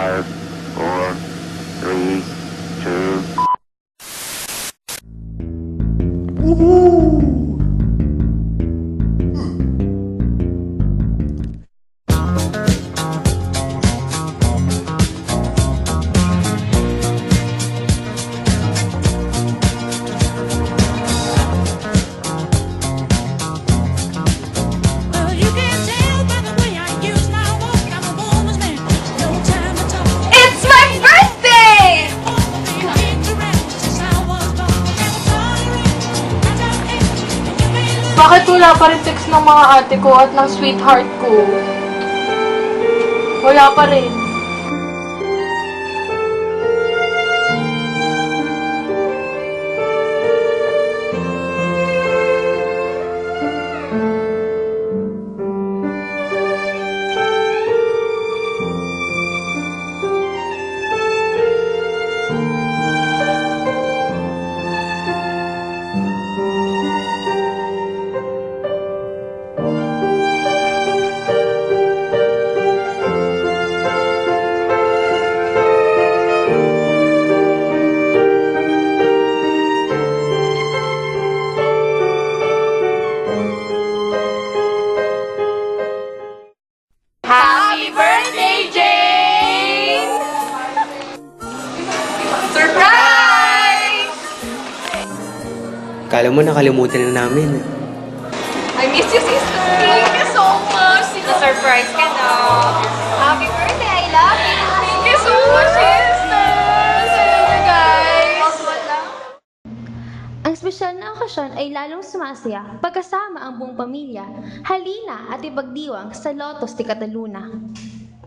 5, 4, 3, 2. Well, you can tell by the way I use my walk. I'm a woman's man. No time to talk. It's my birthday! Bakit wala pa rin text ng mga ate ko at ng sweetheart ko? Wala pa rin. Happy birthday, Jane! Surprise! Kala mo nakalimutan na namin. I miss you, sister! Thank you so much! Surprise ka na! Happy birthday! I love you! Thank you so much, sister! Sige, guys! Ang espesyal na okasyon ay lalong sumasaya pagkasama ang buong pamilya. Halina at ipagdiwang sa Lotos de Cataluna.